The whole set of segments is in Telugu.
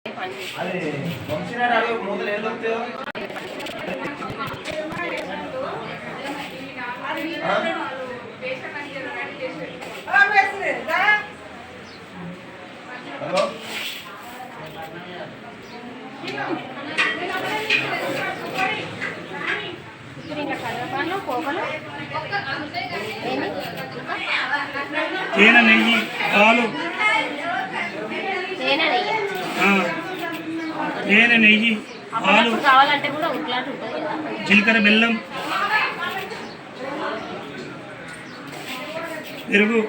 అది వంశీనాడు అవి మూతలు ఏం దొరుకుతాయో హలో తేనె నెయ్యి పాలు తేనె నెయ్యి పాలు కావాలంటే కూడా జీలకర్ర బెల్లం పెరుగు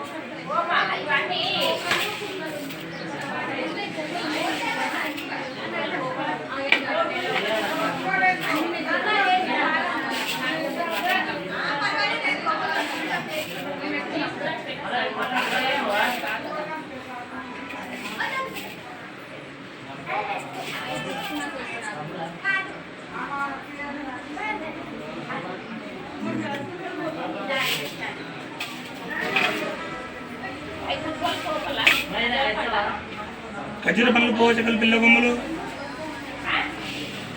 ఖర్జూర పండ్లు పోగచక్కలు పిల్ల కొమ్ములు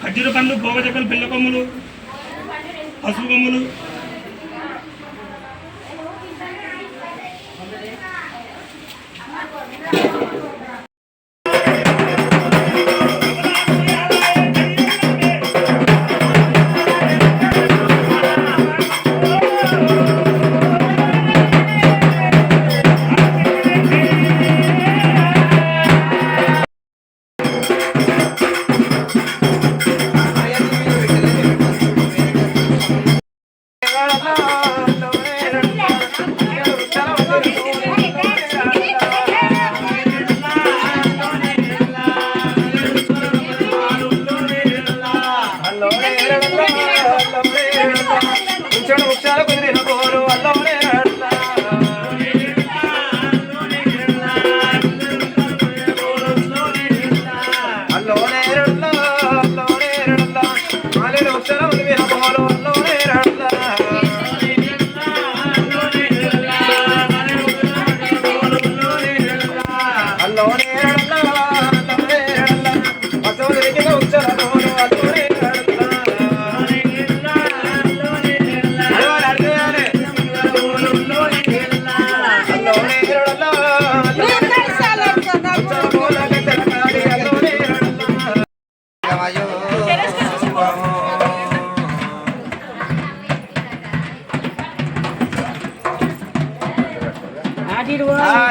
ఖర్జూర పండ్లు పోగచక్కలు పిల్ల కొమ్ములు పసుపు కొమ్ములు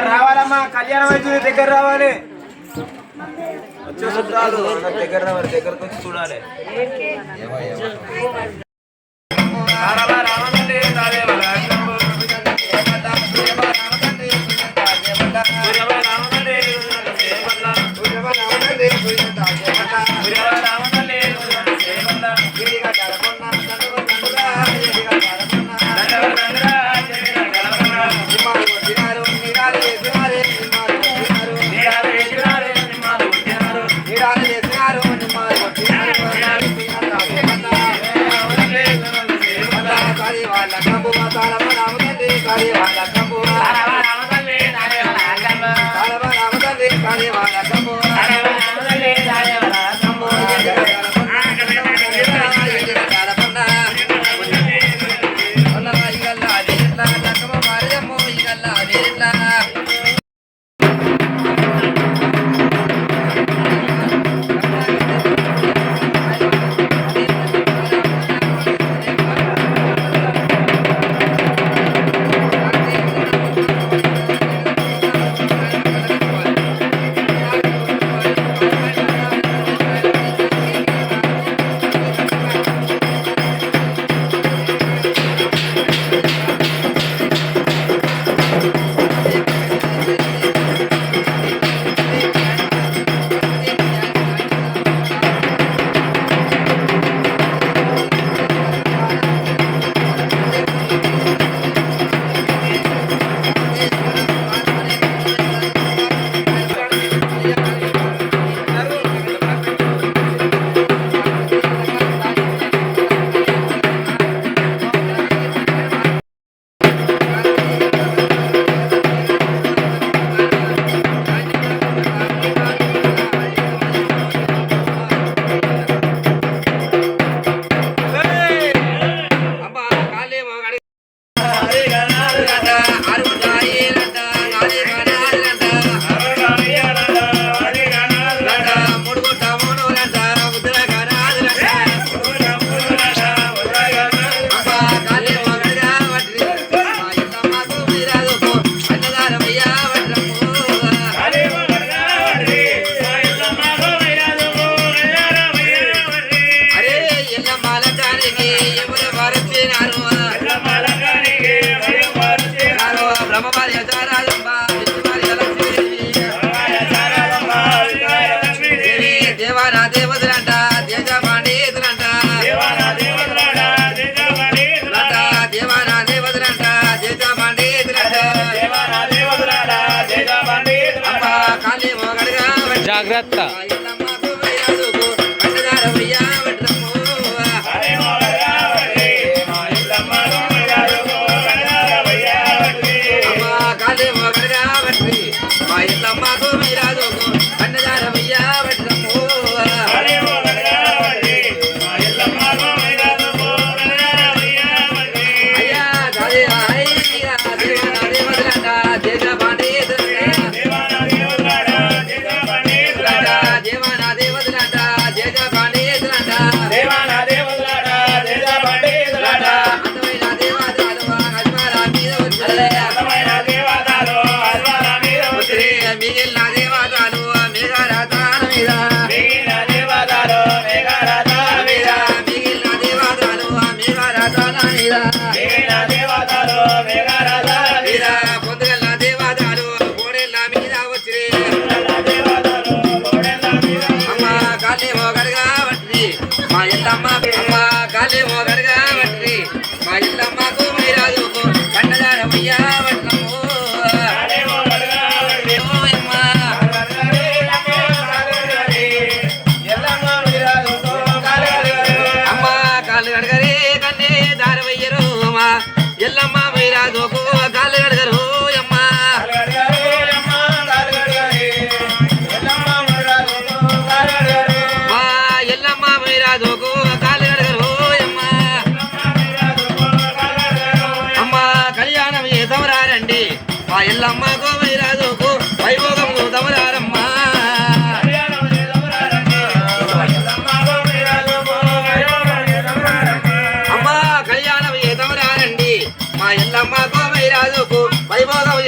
రావాలమ్మా కళ్యాణ వైద్యుడి దగ్గర రావాలి వచ్చే చుట్టాలు దగ్గర రావాలి దగ్గరకు వచ్చి చూడాలి దేవానా దేవతలంట దేశ పండితులంట దేవానా దేవతలాడ దేశ పండితులాడ దేవానా దేవతలంట దేశ పండితులంట దేవానా దేవతలాడ దేశ పండితులాడ అమ్మ కాళీ మోగడుగా జాగ్రత్త ఎల్లమ్మకు వైరాదుకు కన్నదారవయ్య వెట్రమ్ము హరే మోగరావరి మా ఇల్లమ్మను మయారుకో కనరావయ్యావరి అమ్మ కాళీ మోగడుగా వెట్రి మా ఎల్లమ్మకు వైరాదుకు కన్నదారవయ్య వెట్రమ్ము హరే మోగరావరి మా ఇల్లమ్మను మయారుకో కనరావయ్యావరి అయ్యా దాది అయ్యా దేవానా దేవతలంట దేశ పండితులంట దేవానా దేవతలాడ దేశ పండితులాడ దేవానా దేవతలంట దేశ పండితులంట దేవానా దేవతలాడ దేశ పండితులాడ అందమైన దేవతలు అజ్మాల మీద వచ్చే అందమైన దేవతలు అల్వాల మీద పుత్రి మిగిలిన దేవతలు మేఘరాతాల మీద మిగిలిన దేవతలు మేఘరాజాల మీద మిగిలిన దేవతలు మేఘరాతాల మీద మిగిలిన దేవతలు మేఘరాజాల మీద పొద్దుగల దేవతలు కోడెళ్ళ మీద వచ్చి దేవతలు కోడెల మీద అమ్మ కాళీ మోగడుగా వట్టి మా ఇల్లమ్మ అమ్మ కాళీ మోగడుగా వట్టి మా ఇల్లమ్మకు మీరాజుకు కన్నదారమయ్యా వట్లము హరే మోగరావరి ఓయమ్మ ఎల్లమ్మ మీరాజుతో కాలగలగలే. అమ్మ కాళ్ళు కడగరే కన్నే దారవయ్యరు అమ్మ ఎల్లమ్మ మీరాజుకు కాళ్ళు కడగరు అమ్మ మా ఎల్లమ్మ మీరాజుకు కాళ్ళు కడగరు అమ్మ అమ్మ కళ్యాణం ఏ తమరారండి మా ఎల్లమ్మకు మీరాజుకు వైభోగం తమరారమ్మ అమ్మ కళ్యాణం ఏ తమరారండి మా ఎల్లమ్మకు మీరాజుకు వైభోగం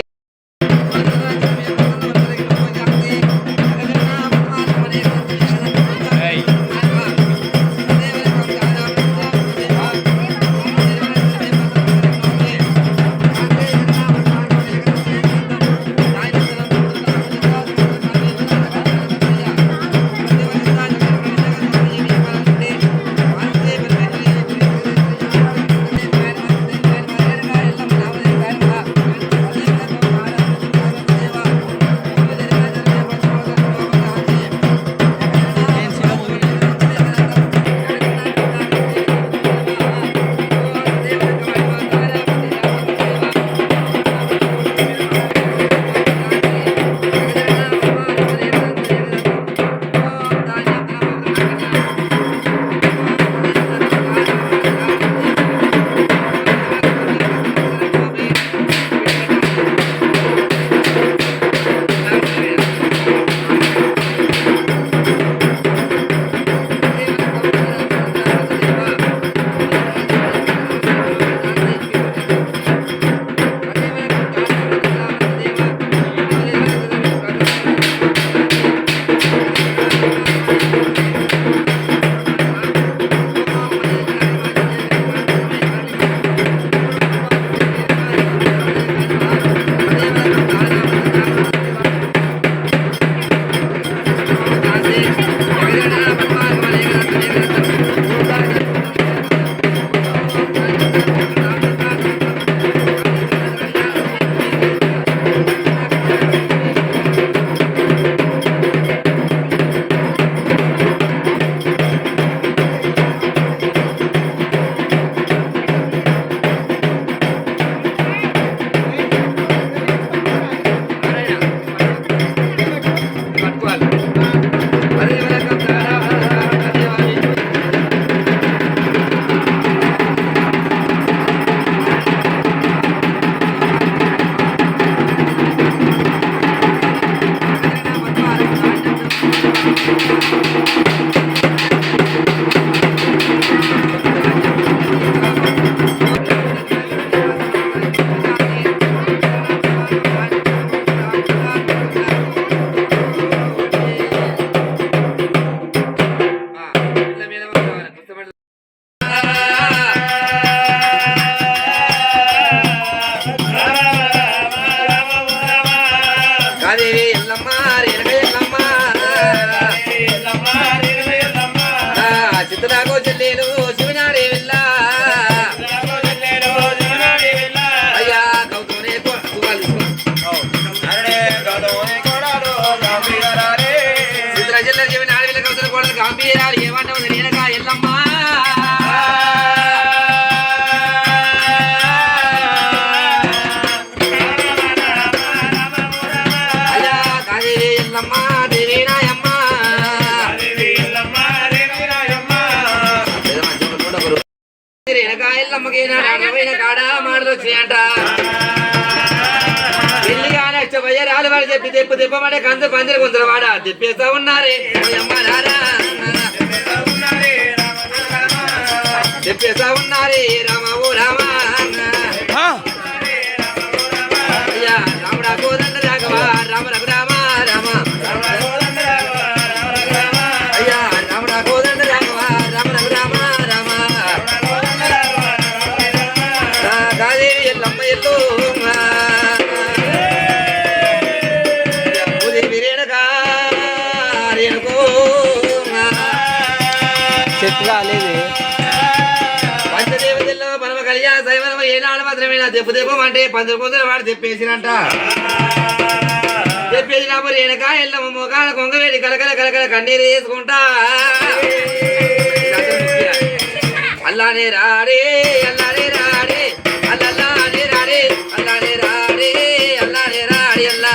నాలుగు కవతల కోడలు గంభీరాలు ఏమంటావు రేణుకా ఎల్లమ్మ అయ్యా కాదేవి ఎల్లమ్మ దేవి నాయమ్మ రేణుకా ఎల్లమ్మకి నాడమైన కాడ మాటలు వచ్చినాయంట పెళ్లిగానే వయ్యరాలు వాడు చెప్పి తిప్పమంటే కందు పందిరి కొందరు వాడ తిప్పేస్తా ఉన్నారే తిప్పేస్తా ఉన్నారే రామ ఓ రామ అయ్యా రాముడా కోదండ రాఘవ రామ రఘురామ రామ అయ్యా రాముడా కోదండ రాఘవ రామ రఘురామ రామ కాదేవి ఎల్లమ్మ ఎల్లు పంచదేవతల్లో పరమ కళ్యాణ శైవరం ఏనాడు మాత్రమేనా దెబ్బ అంటే 10 కొందరు వాడు తెప్పేసినంట తెప్పేసినప్పుడు వెనక ఎల్లమ్మ మొగాల కొంగవేడి కలకల కలకల కన్నీరు వేసుకుంటా అల్లానే రాడే అల్లానే రాడే అల్లల్లానే రాడే అల్లానే రాడే అల్లానే రాడే అల్లా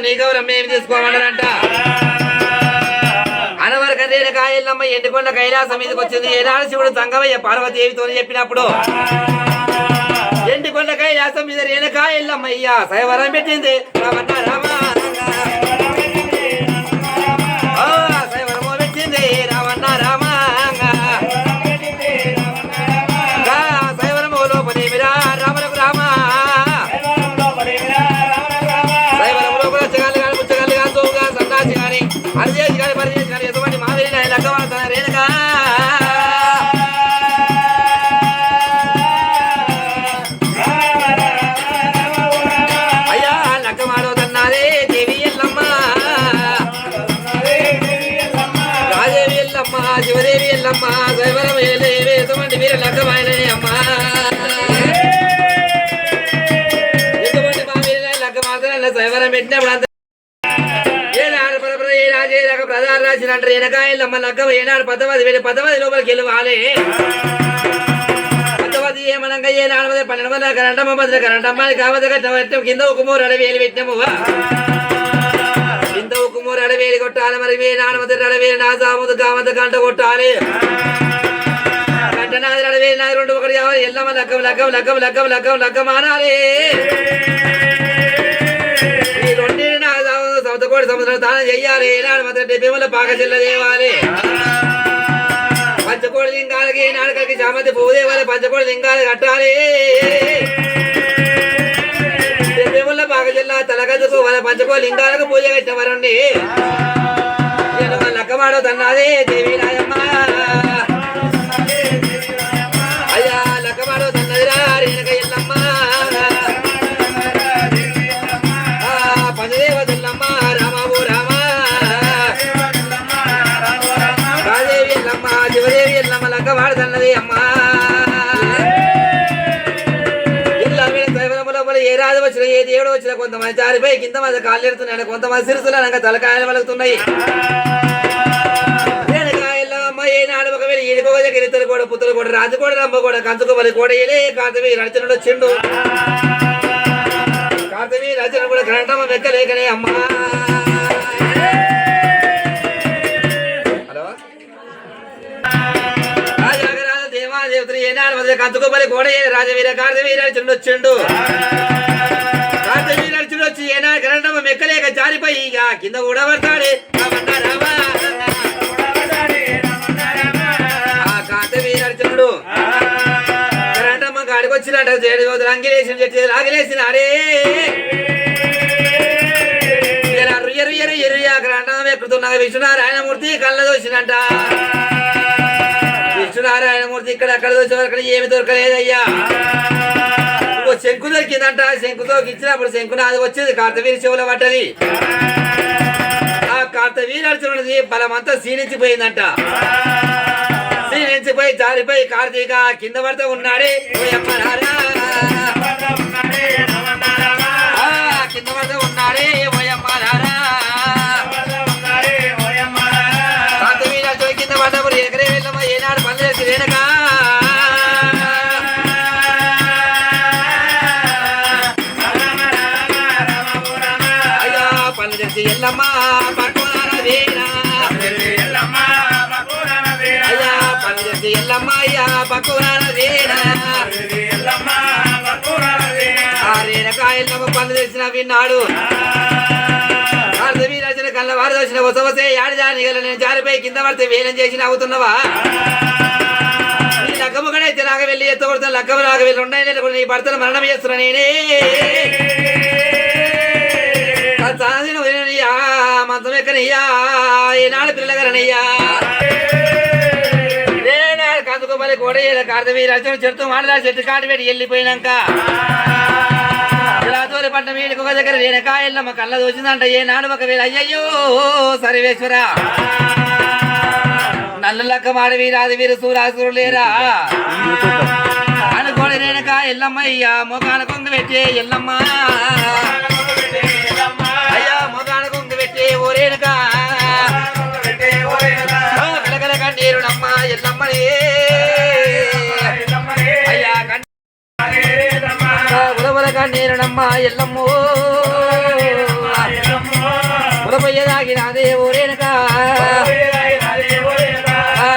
నీ గౌరవం మేము తీసుకోమన్నారంట. అనవరక రేణుకా ఎల్లమ్మ ఎండుకొండ కైలాసం మీదకి వచ్చింది. ఏనాడు శివుడు సంగమయ్య పార్వతీదేవితో చెప్పినప్పుడు ఎండుకొండ కైలాసం మీద రేణుకా ఎల్లమ్మయ్య సైవరం పెట్టింది. రామన్న రామ సైవరము పెట్టింది. రామన్న రామ సైవరము పెట్టినప్పుడు అంత ఏనాడు ఏనాడు ప్రధాన రాసిన అంటారు ఎనకాయలమ్మ లగ్గం ఏనాడు 10 లోపలికి వెళ్ళవాలి ఏమనగా ఏ 12 కరెంటమ్మ మధ్య కరెంటమ్మాని కావద్దు కట్టం కింద ఒక 3 అడవేలు పెట్టినాము కింద ఒక 3 అడవేలు కొట్టాలి మరి 4 అడవేలు నా సాముదు కావద్దు గంట కొట్టాలి గంట 4 అడవేలు 2 1 కావాలి ఎల్లమ్మ లగ్గం లగ్గం లగ్గం లగ్గం లగ్గం లగ్గం అనాలి ఈ 2 నా సౌతకోటి సముద్రం తానం చెయ్యాలి ఏనాడు మాత్రం 70 పాక చెల్ల దేవాలి పంచకోడి లింగాలకి నాలుకలకి చామంతి పూదేవాలి పంచకోడి లింగాలు కట్టాలి దేవుళ్ళ బాగా జిల్లా తలగదుకు వాళ్ళ పంచకోడి లింగాలకు పూజ కట్టినవారండి నేను వాళ్ళ లక్కమాడో తన్నాదే దేవి నాయమ్మ అయ్యా లక్కమాడో తన్నదిరా రేణుక ఎల్లమ్మ పంచదేవ తెల్లమ్మ రామాబు రామ శివదేవి ఎల్లమ్మ లక్క వాడుతున్నది అమ్మా ఇల్లా మీద లోపల ఏ రాజు వచ్చిన ఏ దేవుడు వచ్చినా కొంతమంది జారిపోయి కింద మంది కాళ్ళు ఎడుతున్నాయి కొంతమంది సిరుసులు తలకాయలు వలుగుతున్నాయి ఎల్లమ్మ ఏ నాడు ఒకవేళ ఈడుకో దగ్గర ఇద్దరు కూడా పుత్రులు కూడా రాజు కూడా రమ్మ కూడా కంచుకోవాలి కూడా ఏలే కాంతవి రచనలో చెండు కాంతవి రచన కూడా గ్రంథమ్మ వెక్కలేకనే అమ్మా కంచుకోబలి కోడ రాజవీర కార్తవీర చిన్నొచ్చిండు కార్తవీర చిన్నొచ్చి ఏనా కరెంటమ్మ మెక్కలేక జారిపోయి ఇక కింద కూడా పడతాడే ఆ కార్తవీర చిన్నుడు కరెంటమ్మ కాడికి వచ్చినట్టు అంగిలేసి ఆగిలేసినాడే ఎరుయ కరెంటమ్మ ఎక్కుతున్నా విష్ణునారాయణమూర్తి కళ్ళ దోసినంట విష్ణునారాయణమూర్తి ఇక్కడ అక్కడ దొరికే ఏమి దొరకలేదయ్యా శంకు దొరికిందంట శంకుతో ఇచ్చినప్పుడు శంకునాది వచ్చేది కార్తవీర చెవుల పడ్డది ఆ కార్తవీర అర్జునుడిది బలమంతా క్షీణించిపోయిందంట క్షీణించిపోయి జారిపోయి కార్తీక కింద పడితే ఉన్నాడే కింద పడితే ఉన్నాడే ఓయమ్మారా కార్తవీర అర్జునుడు కింద పడ్డప్పుడు ఎగరే వెళ్ళమ్మ ఏనాడు పనులు చేసి రేణక అయ్యా పనులు చేసి ఎల్లమ్మ పట్టుకున్నారా వేరా అయ్యా పనులు చేసి ఎల్లమ్మ అయ్యా పట్టుకున్నారా వేరా ఆ రేణక ఎల్లమ్మ పనులు చేసిన విన్నాడు రచన కళ్ళ వారు వచ్చిన వసవసే యాడి జారి నేను జారిపోయి కింద పడితే వేలం చేసి నవ్వుతున్నావా నీ లగ్గమ్మ కడైతే లాగా వెళ్ళి ఎత్తకొడుతున్నా లగ్గమ్మ లాగా వెళ్ళి 2 నెలలు నీ భర్తను మరణం చేస్తున్నా నేనే మంచం ఎక్కనయ్యా ఏనాడు పిల్లగారనయ్యా ఏనాడు కందుకోబలి కూడా కార్తవీర చెట్టు మాడదా చెట్టు కాటు పెట్టి వెళ్ళిపోయినాక పట్నం వీడికి ఒక దగ్గర రేణకాయల్లమ్మ కళ్ళ దోచిందంట ఏనాడు ఒకవేళ అయ్యయ్యో సర్వేశ్వర నల్ల లక్క మాడ వీరాది వీరు సూరాసురు లేరా అనుకోని రేణక ఎల్లమ్మ అయ్యా మొగాన కొంగ పెట్టే ఎల్లమ్మ అయ్యా మొగాన కొంగ పెట్టే ఓ రేణక కలకల కన్నీరునమ్మ ఎల్లమ్మనే అయ్యా ఉలవలగా నేనమ్మా ఎల్లమ్మో ఉలపయ్యదాగినాదే ఊరేనక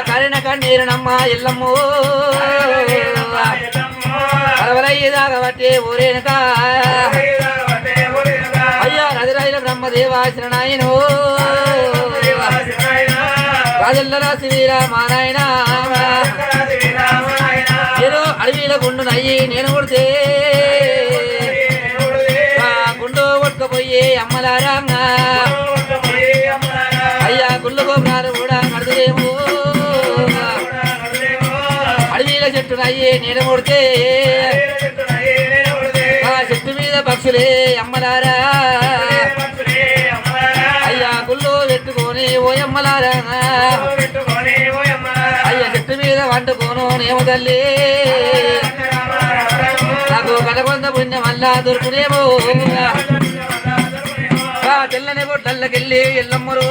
కరిన కన్నీరునమ్మా ఎల్లమ్మో అలవలయ్యదాగ బట్టే ఊరేనక అయ్యా నదిరాయిల బ్రహ్మదేవాసిన నాయనో రాజల్లరా శ్రీరా మా నాయన నేను అడవిలో గుండు నయ్యి నేను కొడితే గుండు కొట్టుకుపోయి అమ్మలారా అయ్యా గుళ్ళు గోపురాలు కూడా కడతలేము అడవిలో చెట్టు నయ్యి నేను కొడితే ఆ చెట్టు మీద పక్షులే అమ్మలారా అయ్యా గుళ్ళు పెట్టుకొని ఓ అమ్మలారా అయ్యా చెట్టు మీద వండుకోను నేమో తల్లి నాకు కలకొంద పుణ్యం అల్లా దొరుకునేమో తెల్లని గొడ్డల్లకెళ్ళి ఎల్లమ్మరు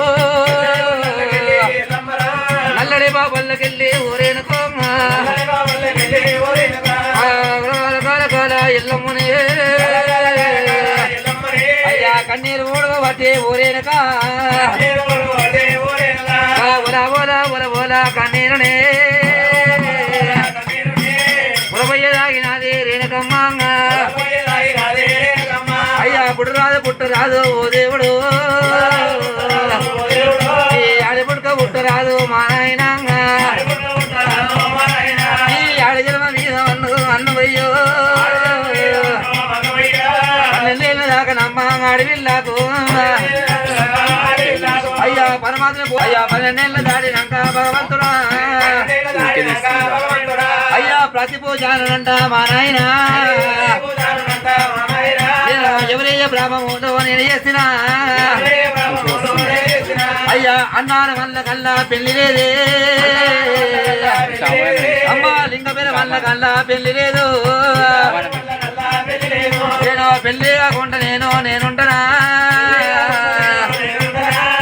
నల్లడి బాబల్లకెళ్ళి ఊరేనుకో ఎల్లమ్మనే అయ్యా కన్నీరు ఊడబట్టి ఊరేనక ఓలా ఓలా ఓల ఓలా కన్నీరునే ఉరబయ్యదాగినది రేణుకమ్మ అయ్యా పుట్టు రాదు ఓ దేవుడు ఈ ఆడి పుట్టుక పుట్టరాదు మా నాయన ఈ ఆడి జన్మ మీద అన్నవయ్యో పన్నెండేళ్ళ దాకా నమ్మ అడవిల్లాకు అయ్యా పరమాత్మ అయ్యా 12 ఏళ్ళ దాడినాక భగవంతుడా అయ్యా ప్రతి పూజానంట మా నాయన ఎవరయ్య బ్రాహ్మణుడో నేను చేసిన అయ్యా అన్నారం వల్ల కల్లా పెళ్లి లేదే అమ్మా లింగ పేర వల్ల కల్లా పెళ్లి లేదు నేను పెళ్లి కాకుండా నేనుంటనా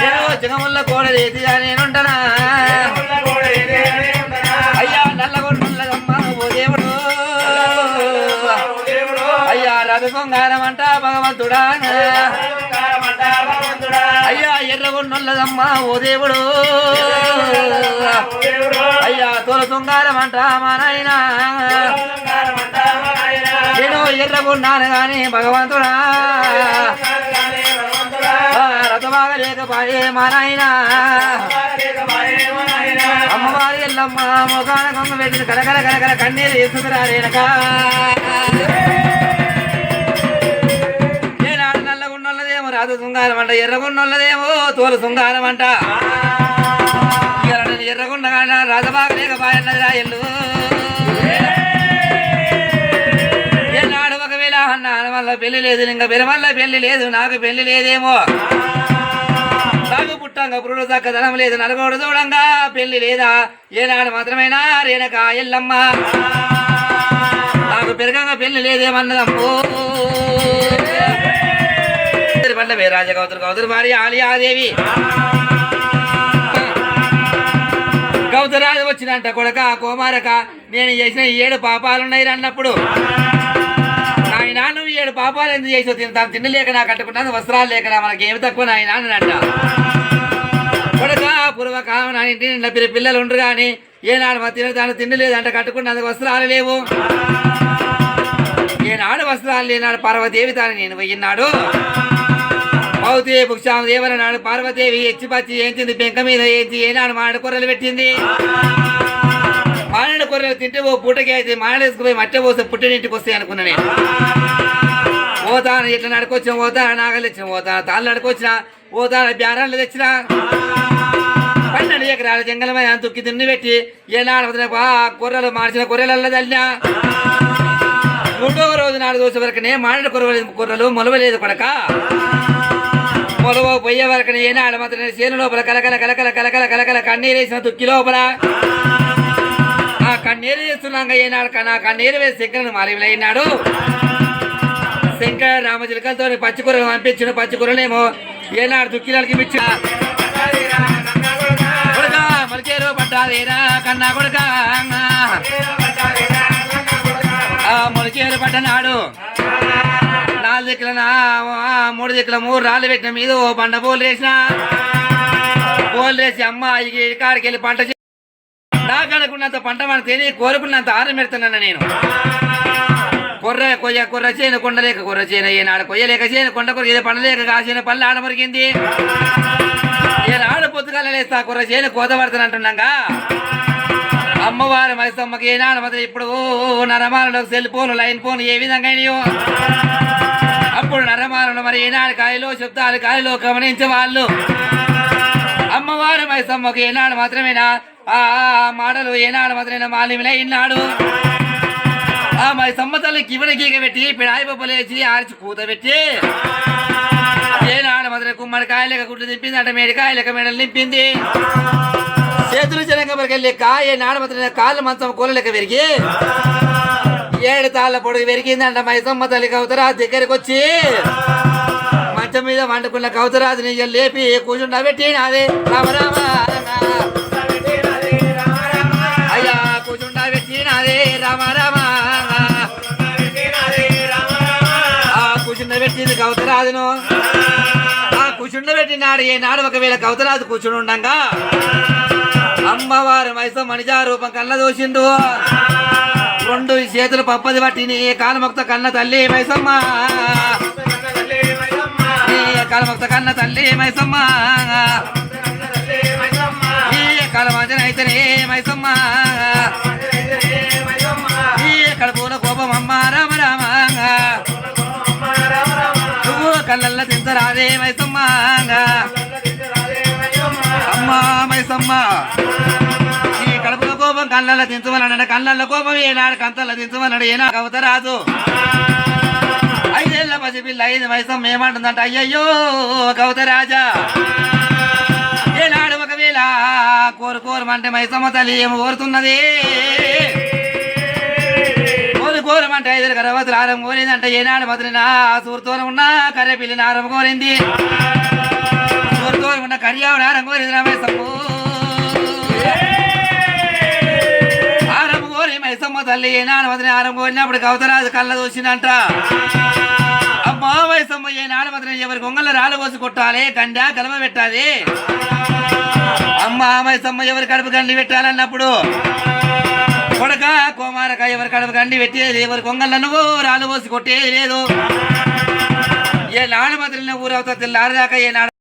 నేను జగముల్ల కోడలేది నేనుంటనా అయ్యా నల్లగొండమ్మ ఓ దేవుడు అయ్యా రవి కొంగారం అంట భగవంతుడా అయ్యా ఎర్రగొండమ్మ ఓ దేవుడు అయ్యా తోల తుంగారం అంట మా నాయన నేను ఎర్రగొన్నాను గాని భగవంతుడా రథబాగా లేకపోయే మా నాయన అమ్మవారి ఎల్లమ్మ ముఖాన కొమ్మ పెట్టిన కలకల కలకల కన్నీరు వేసుకురా రేనక ఏనాడు నల్లగున్నదేమో రాదు శృంగారం అంట ఎర్రగున్నదేమో తోలు శృంగారం అంట ఎర్రగుండ రథబాగా లేకపోయన్నది రా ఎల్లు ఏనాడు ఒకవేళ అన్న వల్ల పెళ్లి లేదు ఇంకా వల్ల పెళ్లి లేదు నాకు పెళ్లి లేదేమో నాకు పుట్టంగా పురుడు చక్కదనం లేదు నలుగోడు చూడంగా పెళ్లి లేదా ఏనాడు మాత్రమేనా రేణక ఎల్లమ్మ నాకు పెరగంగా పెళ్లి లేదేమన్నదమ్మో పల్లవే రాజగౌతురు గౌతురు భార్య ఆలియాదేవి గౌతరాజు వచ్చినంట కొడక కోమారక నేను చేసిన 7 పాపాలున్నాయి అన్నప్పుడు నాయన నువ్వు 7 పాపాలు ఎందుకు చేసావు తాను తిండి లేక నా కట్టుకుంటాను వస్త్రాలు లేక మనకి ఏమి తక్కువ నాయన అన్నట కొడక పూర్వక నా ఇంటి నిండా పిల్లలు ఉండరు కానీ ఏనాడు మా తాను తిండి లేదంట కట్టుకున్నందుకు వస్త్రాలు లేవు ఏనాడు వస్త్రాలు లేనాడు పార్వతీదేవి తాను నేను పోయినాడు పౌతి భుక్షామ దేవర నాడు పార్వతీదేవి ఎచ్చిపచ్చి ఏంచింది పెంక మీద ఏంచి ఏనాడు మామిడి కూరలు పెట్టింది మామిడి కూరలు తింటే ఓ పూటకి అయితే మామిడేసుకుపోయి మట్టె పోస్తే పుట్టినింటికి వస్తాయి అనుకున్నా నేను పోతాను ఇట్లా నడుకొచ్చిన పోతాను నాగలు తెచ్చిన పోతాను తాళ్ళు నడుకొచ్చిన పోతాను బ్యారాలు తెచ్చిన 12 ఎకరాల జంగలమై తుక్కి తిండి పెట్టి ఏనాడు కూరలు మార్చిన కూరలలో తల్లినా 3వ రోజు నాడు దోశ వరకునే మామిడి కూరలు మొలవలేదు కొడక మొలవ పోయే వరకు ఏనాడు మాత్రం చేను లోపల కలకల కలకల కలకల కలకల కన్నీరు వేసిన తుక్కి లోపల ఆ కన్నీరు చేస్తున్నాక ఏనాడు నా కన్నీరు వేసి శంకరను మారినాడు శంకర రామచిలకలతో పచ్చికూరలు పంపించిన పచ్చికూరలేమో ఏనాడు తుక్కిలకి మిచ్చిన కొడుక మలిచేరు పడ్డాదేరా కన్నా కొడుక మొలిచేరు పడ్డనాడు 4 దిక్కుల 3 దిక్కుల 3 రాళ్ళు పెట్టిన మీద ఓ పంట పోలు వేసిన పోలు వేసి అమ్మ కాడికి వెళ్ళి పంట నాకు అనుకున్నంత పంట మన తిని కోరుకున్నంత ఆరం పెడుతున్నాను నేను కొర్ర చేను కొండలేక కొర్ర చేను ఏనాడు కొయ్యలేక చేను కొండ కొర ఏదో పండలేక కాసిన పళ్ళు ఆడమరిగింది ఏనాడు పొద్దుగాల లేస్తా కొర్ర చేను కోత పడుతున్నట్టున్నాగా అమ్మవారి మైసమ్మకి ఏనాడు మాత్రం ఇప్పుడు నరమాలలో సెల్ ఫోన్ లైన్ ఫోన్ ఏ విధంగా అయినాయో అప్పుడు నరమాలలో మరి ఏనాడు కాయలో శబ్దాలు కాయలో గమనించే వాళ్ళు అమ్మవారి మైసమ్మకి ఏనాడు మాత్రమేనా ఆ మాటలు ఏనాడు మాత్రమేనా మాలిమిలే ఇన్నాడు ఆ మైసమ్మ తల్లి కివిడ గీగ పెట్టి పిడాయి బొబ్బలేసి ఆర్చి కూత పెట్టి ఏనాడు మాత్రం గుమ్మడికాయలేక గుడ్లు తిప్పింది అంటే మేడికాయలేక మెడలు నింపింది చేతులు చెనకబరికెళ్ళి కాయ నాడమత కాళ్ళు మంచం కూలలేక పెరిగి 7 తాళ్ళ పొడుగు పెరిగిందంట మైసమ్మ తల్లి కవుతరా దగ్గరికి వచ్చి మంచం మీద వండుకున్న కౌతరాజుని లేపి కూర్చుండబెట్టినాదే రామ రామ అయ్యా కూర్చుండబెట్టినాదే రామ రామ కూర్చుండబెట్టింది కౌతరాజును కూర్చుండబెట్టినాడు ఏనాడు ఒకవేళ కౌతరాజు కూర్చుని ఉండంగా అమ్మవారు మైసం మనిషా రూపం కళ్ళ దోసిండు రెండు చేతులు పప్పది పట్టిని కాలమొక్త కన్న తల్లి మైసమ్మ కాలమొక్త కన్న తల్లి మైసమ్మ కాలమాంజన అయితేనే మైసమ్మ కడుపుల కోపం అమ్మ రామ రామ నువ్వు కళ్ళల్లో తింటరాదే మైసమ్మ అమ్మ మైసమ్మ ఈ కడుపుల కోపం కళ్ళల్లో దించమన్నాడు కళ్ళల్లో కోపం ఏనాడు కంతల్లో దించమన్నాడు ఏనాడు కవతరాజు 5 ఏళ్ల పసిపిల్ల అయింది మైసమ్మ ఏమంటుందంట అయ్యయ్యో కవతరాజా ఏనాడు ఒకవేళ కోరుకోరమంటే మైసమ్మ తల్లి ఏమి కోరుతున్నది కోరమంటే 5 గర్భవతులు ఆరం కోరిందంటే ఏనాడు మధురిన సూరుతో ఉన్న కర్రెపిల్లిని ఆరం కోరింది సూరుతో ఉన్న కర్యావుని ఆరం కోరింది మైసమ్మ ఆరం కోరి మైసమ్మ తల్లి ఏనాడు మధురిని ఆరం కోరినప్పుడు కవతరాజు కళ్ళ చూసిందంట అమ్మా మైసమ్మ ఏనాడు మధురిని ఎవరి గొంగళ్ళ రాళ్ళు పోసి కొట్టాలి గండా కలమ పెట్టాలి అమ్మ మైసమ్మ ఎవరి కడుపు గండి పెట్టాలన్నప్పుడు కొడక కోమారక ఎవరి కడుపు గండి పెట్టేది ఎవరి కొంగళ్ళ నువ్వు రాళ్ళు పోసి కొట్టేది లేదు ఏ నాడు మధురిన ఊరవుతా తెల్లారదాకా ఏ నాడు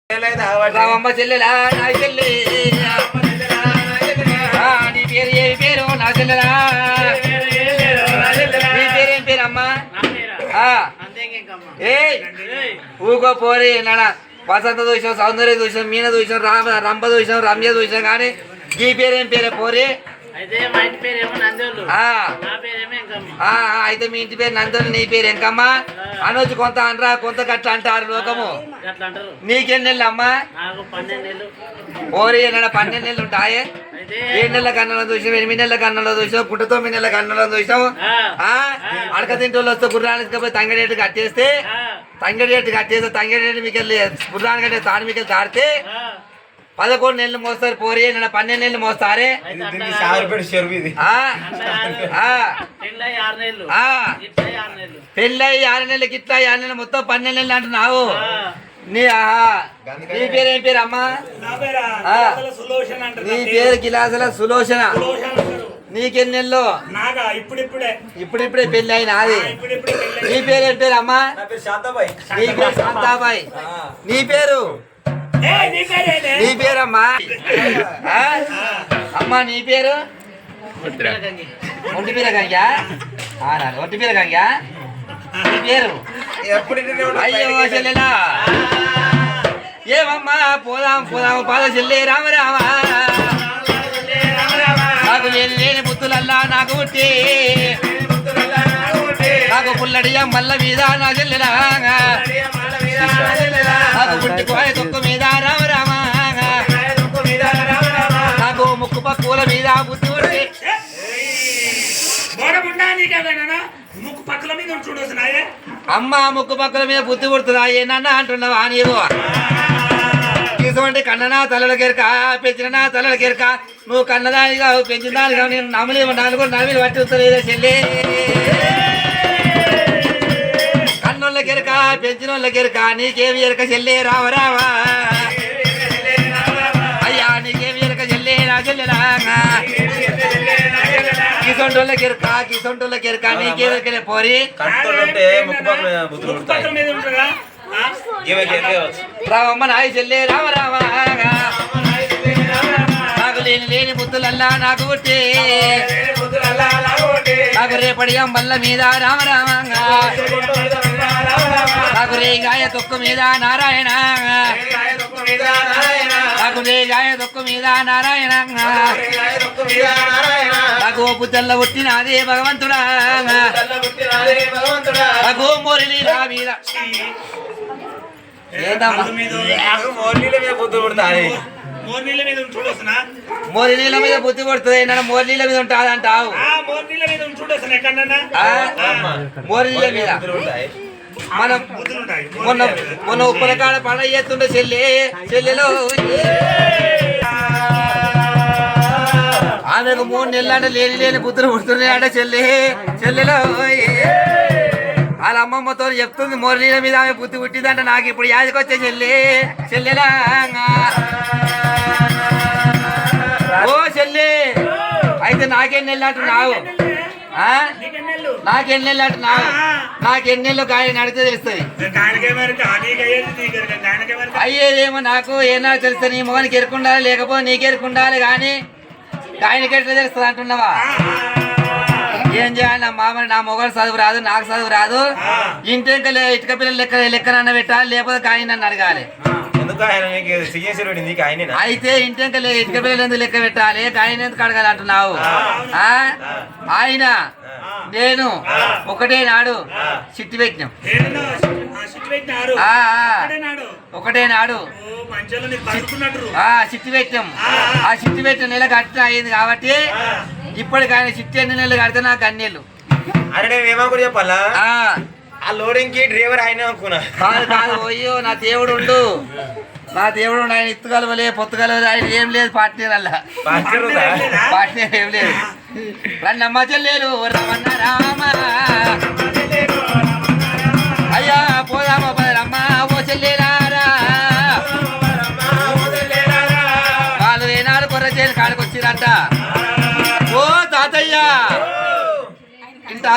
రామమ్మ చెల్లెలా నా చెల్లె నీ పేరు ఏ పేరు నా చెల్లెలా నీ పేరేం పేరు అమ్మా ఏ ఊగో పోరి నాన్న వసంత దూషం సౌందర్య దూషం మీన దూషం రంభ దూషం రమ్య దూషం కానీ ఈ పేరేం పేరే పోరి అయితే మీ ఇంటి పేరు నందోలు నీ పేరు ఎంకమ్మా అనొచ్చు కొంత అనరా కొంత గట్ల అంటారు లోకము నీకెన్నెళ్ళు అమ్మా ఓరి 12 నెలలు ఉంటాయే 7 నెలల కన్నంలో చూసాం 8 నెలల కన్నంలో చూసాం పుట్ట 9 నెలల కన్నంలో చూసాం అడక తింటోళ్ళు వస్తే గుర్రానికి పోయి తంగడేటు కట్టేస్తే తంగడేటు మీకు గుర్రాన్ని కట్టే తాను మీకు తాడితే 11 నెలలు మోస్తారు పోరి 12 నెలలు మోస్తారే పెళ్ళి 6 నెలలకి ఇట్లా 6 నెలలు మొత్తం 12 నెలలు అంటున్నావు నీ పేరేం పేరు అమ్మా నీ పేరు గిలాసల సులోచన నీకెన్ని నెలలు ఇప్పుడిప్పుడే పెళ్లి అయినా అది నీ పేరేం పేరు అమ్మా నీ పేరు శాంతాబాయి నీ పేరు నీ పేరమ్మా అమ్మా నీ పేరు ఒంటి పేర గంగా ఒంటి పేర గంగా నీ పేరు అయ్యో చెల్లెలా ఏమమ్మా పోదాం పాద చెల్లె రామ రామ నాకు లేని బుద్ధులల్లా నాకు పుట్టి నాకు పుల్లడి మల్ల మీద నా చెల్లెలా నాకు పుట్టిపోయే తొక్కు మీద రామ రామ నాకు ముక్కు పక్కుల మీద బుద్ధి పుట్టి అమ్మ ముక్కు పక్కల మీద బుద్ధి పుడుతున్నాయి నన్న అంటున్నావా నీవు తీసుకుంటే కన్ననా తలల కెరక పెంచిన తలల కెరక నువ్వు కన్నదానిగా పెంచిన దానిగా నేను నమిలి పట్టి వస్తలేదా చెల్లి కన్నోళ్ళ కెరక పెంచినోళ్ళ కెరక నీకేమి ఎరక చెల్లే రావరావా అయ్యా నీకేమి ఎరక చెల్లే నా చెల్లెలా కిసొంటోళ్ళ కెరక నీకేమి పోరి రామమ్మ నాయ చెల్లే రామ రామ నాకు లేని బుద్ధులల్లా నాకు పుట్టి నాకు రేపడి బల్ల మీద రామ రామ నాకు రేగాయ తొక్కు మీద నారాయణ నాకు రేగాయ తొక్కు మీద నారాయణ నాకు బుద్ధల్ల పుట్టినదే భగవంతుడా నాకు మోరిని నా మీద మోరి నీళ్ళ మీద బుద్ధి పడుతుంది నన్ను మోరి నీళ్ళ మీద ఉంటుంది అంటావు మోరి నీళ్ళ మీద మనం మొన్న ఉప్పల కాడ పండ చేస్తుండే చెల్లెలో ఆమెకు 3 నెలలు అంటే లేని బుద్ధులు పుడుతున్నాయి అంటే చెల్లెలో వాళ్ళ అమ్మమ్మతో చెప్తుంది మోరి నీళ్ళ మీద ఆమె బుద్ధి పుట్టిందంటే నాకు ఇప్పుడు యాదికొచ్చే చెల్లెలా ఓ చెల్లి అయితే నాకెన్ని నెలలు అంటున్నావు నాకెన్ని నెలలు అంటున్నావు నాకెన్ని నెలలు గాయ నడితే తెలుస్తుంది అయ్యేదేమో నాకు ఏనా తెలుస్తుంది నీ మొగనికి ఎరుకుండాలి లేకపోతే నీకు ఎరుకుండాలి కానీ గాయనకి ఎట్లా తెలుస్తుంది అంటున్నావా ఏం చేయాలి నా మామని నా మొగలు చదువు రాదు నాకు చదువు రాదు ఇంటి ఇటుక పిల్లలు లెక్కనన్న పెట్టాలి లేకపోతే కాయ నన్ను అడగాలి అయితే ఇంటి ఇటుక పిల్లలు ఎందుకు లెక్క పెట్టాలి కాయని ఎందుకు అడగాలి అంటున్నావు ఆయన నేను ఒకటే నాడు చిట్టి పెట్టినాం ఒకటే నాడు చిట్టి పెట్టాం ఆ చిట్టి పెట్టిన నెల కట్టిన అయింది కాబట్టి ఇప్పటికైనా చిట్టి ఎన్ని నెలలు కడితే నాకు అన్నేళ్ళు అరే ఏమో కూడా చెప్పాలా ఆ లోడింగ్ కి డ్రైవర్ ఆయన అనుకున్నా కాదు అయ్యో నా దేవుడు ఉండు ఆయన ఇత్తుగలవలే పొత్తుగలవలే ఆయన ఏం లేదు పార్ట్నర్ పార్ట్నర్ ఏం లేదు రన్నమ్మ చెల్లేరు రమన్న రామ అయ్యా పోదామా పదరమ్మ ఓ చెల్లేరారా వాళ్ళు ఏనాడు కొర్ర చేసి కాడికి వచ్చిరంట ఓ తాతయ్య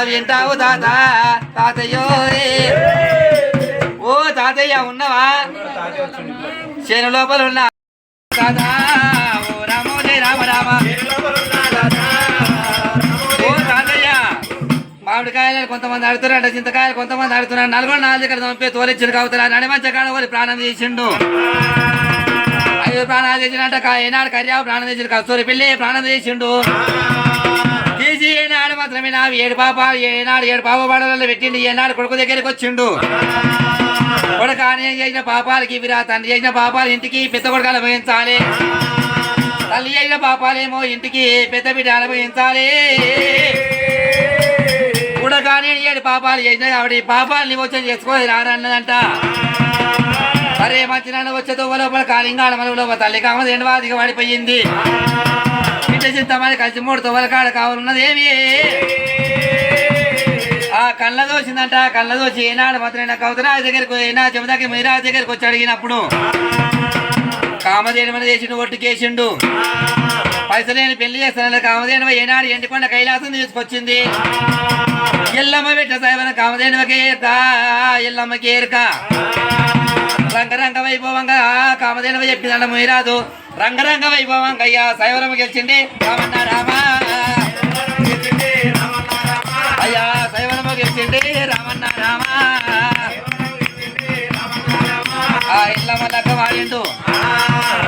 వింటావు తాతయ్యో ఓ తాతయ్య ఉన్నవా చేను లోపల ఉన్న రాధా ఓ రామో జయ రామ రామ ఓ తాతయ్య మామిడికాయలు కొంతమంది ఆడుతున్నాడు చింతకాయలు కొంతమంది ఆడుతున్నాడు నల్గొండ నాలుగు దగ్గర పంపే తోలిచ్చుడు కావుతారా నడిమంచకాడ వాళ్ళు ప్రాణం చేసిండు 5 ప్రాణాలు చేసినట్ట ఏనాడు కర్యావు ప్రాణం చేసిండు కస్తూరి పిల్లి ప్రాణం చేసిండు తీసి ఏనాడు మాత్రమే నా 7 పాపాలు ఏనాడు 7 పాప పాడలలో పెట్టిండు ఏనాడు కొడుకు దగ్గరికి వచ్చిండు కొడుకు నేను చేసిన పాపాలకి విరా తండ్రి చేసిన పాపాలు ఇంటికి పెద్ద కొడుకు అనుభవించాలి తల్లి చేసిన పాపాలేమో ఇంటికి పెద్ద బిడ్డ అనుభవించాలి కూడా కానీ 7 పాపాలు చేసిన కాబట్టి పాపాలు నిమోచన చేసుకోవాలి రారన్నదంట అరే మంచి నన్ను వచ్చేతో లోపల కాలింగాడ మన తల్లి కామది ఎండవాదిగా పడిపోయింది ఇంటి చింతమని కలిసి 3 తొవ్వల కాడ కావాలన్నదేమి ఆ కళ్ళ దోసిందంట కళ్ళ దోసి ఏనాడు మాత్రం కౌతరాజు దగ్గరికి నా చెమదాకి మీరాజు దగ్గరికి వచ్చి అడిగినప్పుడు కామధేను మన చేసిండు ఒట్టుకేసిండు పైసలేని పెళ్లి చేస్తాను కామధేను ఏనాడు ఎండికొండ కైలాసం తీసుకొచ్చింది ఎల్లమ్మ పెట్ట సాయబన కామధేనువకి ఏరుక ఎల్లమ్మకి ఏరుక రంగరంగ వైభవంగా కామధేనువ చెప్పిందంట మీరాజు రంగరంగ వైభవంగా అయ్యా సైవరమ్మ గెలిచింది రామన్న రామ అయ్యా సైవరమ్మ గెలిచింది రామన్న రామ ఆ ఎల్లమ్మ లగ్గమాడిండు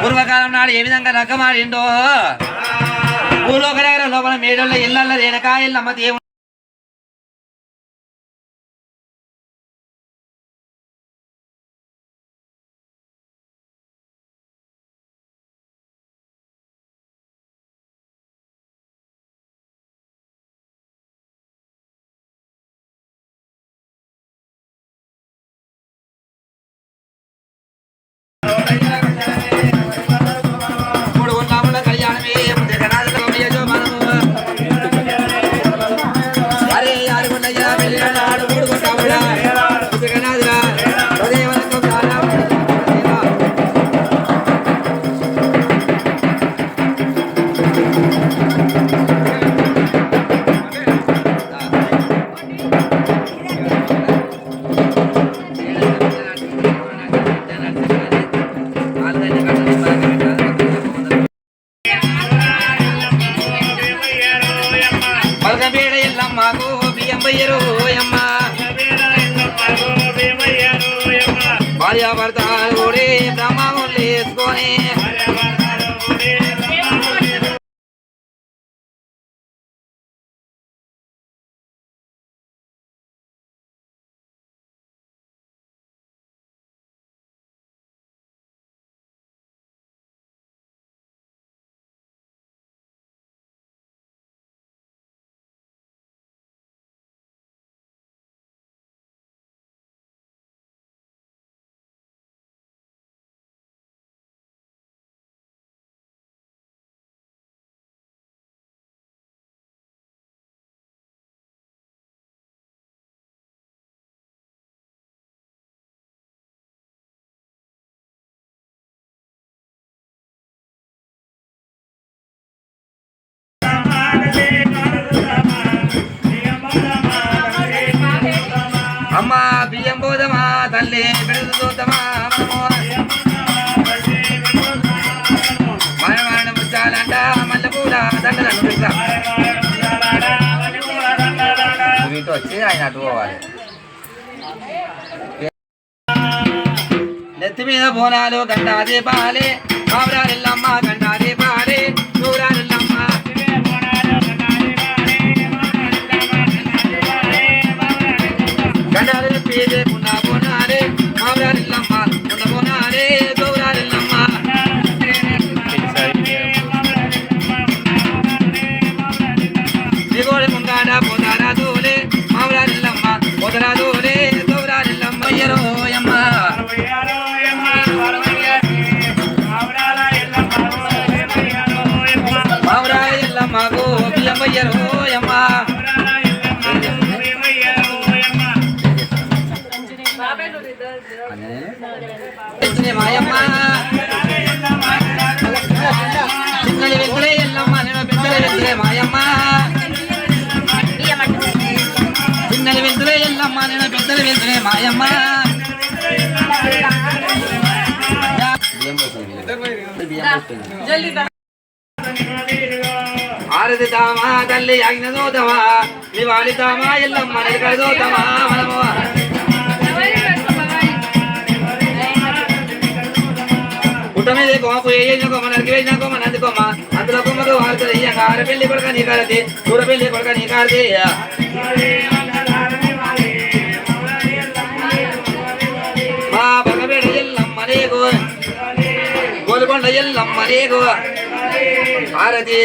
పూర్వకాలం నాడు ఏ విధంగా లగ్గమాడిండో భూలోక నగరం లోపల మేడల్లో ఇళ్ళల్లో రేణుకా ఎల్లమ్మ దేవుడు భార్యాభర్తలు కూడా బ్రహ్మములు వేసుకొని అమ్మా బియ్యం పోదమా తల్లి పెడుతు చూద్దామా మనవాడ ముచ్చాలంట మళ్ళీ కూడా దండలను ఇటు వచ్చి ఆయన అటు పోవాలి నెత్తి మీద బోనాలు గండాది పాలే మామరాలిల్లమ్మ గండాది పాలే చూరాలిల్లమ్మ గండాలి పీదే పున్న బోనాలే మామరాలిల్లమ్మ పున్న బోనాలే గౌరాలిల్లమ్మ దిగోడి ముంగాడ పోతారా దూలే మామరాలిల్లమ్మ పోతారా దూలే గౌరాలిల్లమ్మ ఎరోయమ్మ మాకు బియ్యమ్మ మాయమ్మ చిన్నడి వెంకడే ఎల్లమ్మ నేను పెద్దల వెంకడే మాయమ్మ చిన్నడి వెంకడే ఎల్లమ్మ నేను పెద్దల వెంకడే మాయమ్మ ఆరతి తామా తల్లి ఆజ్ఞ దోతమా నీ వాడి తామా ఎల్లమ్మ నిలకడ దోతమా మనము పుట్ట మీద కొమ్మ వేసిన కొమ్మ నరికి వేసిన కొమ్మ నంది కొమ్మ అందులో కొమ్మకు వార్తలు ఆర పెళ్లి కొడక నీ కారతి దూర పెళ్లి కొడక నీ కారతి మా బగబేడ ఎల్లమ్మ నీకు గోల్కొండ ఎల్లమ్మ నీకు ఆరతి